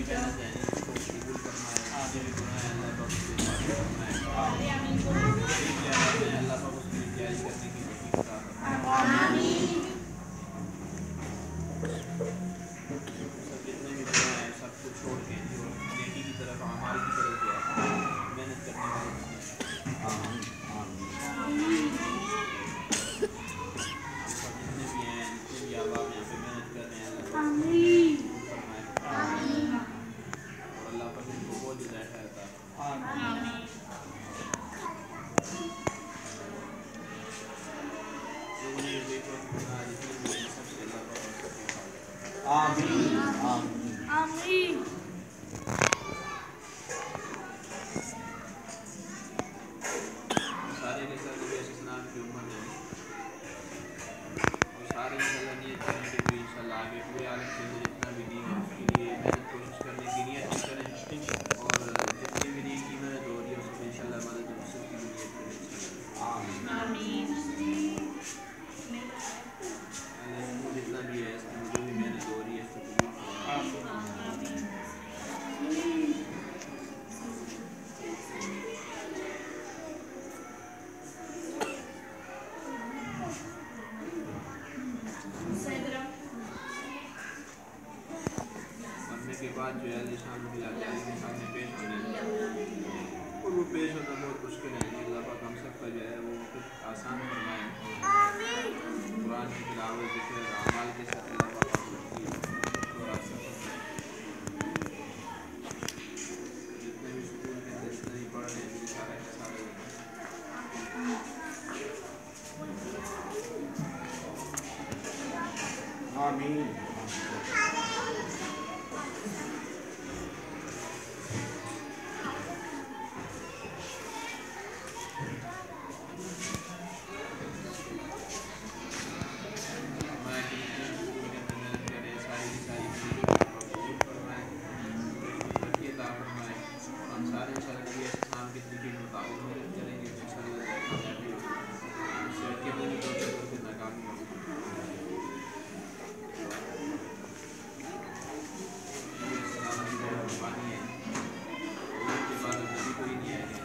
محنت ہے اس کو قبول فرمائے، جو بھی گناہ اللہ پاک اس سے معاف فرمائے، اللہ پاک اس کی تیاری کرنے کی توفیق عطا فرمائے۔ سب جتنے بھی گناہ ہیں سب کو چھوڑ کے جو نیکی کی طرف، اعمال کی طرف جو ہے محنت کرنے والے بنائے۔ ہم سب جتنے بھی ہیں، جتنے بھی احباب یہاں پہ محنت کر رہے ہیں، اللہ پاک سب کی محنت قبول فرمائے اور اللہ پاک ان کو بہت ذائقہ عطا فرمائے۔ جو انہیں ایک وقت گناہ جتنے بھی ہیں سب سے اللہ پاک ان سب کی حفاظت فرمائے۔ آمین۔ سارے کے ساتھ نبی علیہ السلام کی امت ہیں اور سارے انشاءاللہ نیت کریں کہ کوئی انشاءاللہ آگے پورے عالم کے اندر جتنا بھی دین ہے اس کے لیے محنت کوشش کرنے کی نیت بھی کریں اور جتنی بھی دین کی محنت ہو رہی ہے اس میں انشاءاللہ مدد و نصرت کی بھی نیت کریں انشاءاللہ۔ آمین۔ اللہ اس کو جتنا بھی ہے اس میں جو بھی محنت ہو رہی ہے اس کو قبول فرمائے۔ مرنے کے بعد جو ہے علیہ شان بھی اللہ تعالیٰ کے سامنے پیش ہونا ہے اور وہ پیش ہونا بہت مشکل ہے، اللہ پاک ہم سب کا جو ہے وہ کچھ آسان فرمائے، قرآن کی تلاوت، ذکر، اعمال کے ساتھ اللہ پاک ہم سب کی کو راستہ فرمائے۔ جتنے بھی سکول کے اندر جتنے بھی پڑھ رہے ہیں مجھے سارا کا سارا آمین۔ فرمائے کہ جتنے بھی سکول کے اندر محنت کر رہے ہیں ساری کی ساری محنت اللہ پاک قبول فرمائے، ان کو ترقی عطا فرمائے اور ہم سارے انشاءاللہ نبی علیہ السلام کے طریقے کے مطابق محنت کریں گے انشاءاللہ کامیابی ہوگی، اس سے ہٹ کے محنت ہوگی تو پھر ناکامی ہوگی۔ نبی علیہ السلام کی بہت قربانی ہے، ان کے بعد اب نبی کوئی نہیں آئے ہیں،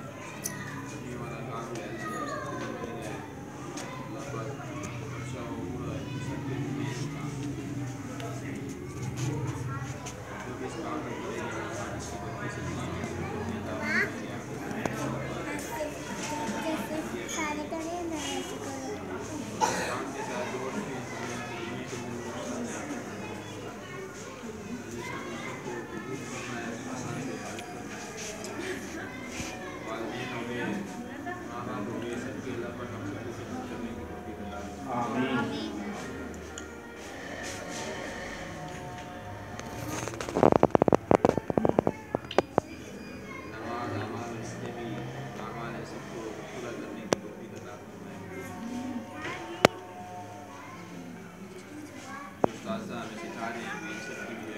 نبی ہمارا کام ہے اللہ پاک سب سے بڑھ جائے، اللہ پاک بخشا ہوا ہے سب کے لیے اس کام جو بھی اس کام میں کرے گا اللہ پاک اس کی بدلی سے دنیا کے اندر بھی عطا فرمائے گا، آخرت میں بھی اللہ پاک کام کے ساتھ جوڑ کے دنیا کے اندر بھی نقصان نہ عطا فرمائے، اللہ شان ہم سب کو قبول فرمائے، آسان سے حفاظت فرمائے، والدین ہو گئے، ماں باپ ہو گئے، سب کے اللہ پاک ہم سب کو خدمت کرنے کی توفیق عطا فرمائے۔ آمین۔ نماز، اعمال اور جتنے بھی اعمال ہیں سب کو پورا کرنے کی توفیق عطا فرمائے۔ جو اساتذہ ہمیں سکھا رہے ہیں بھی ان سب کی بھی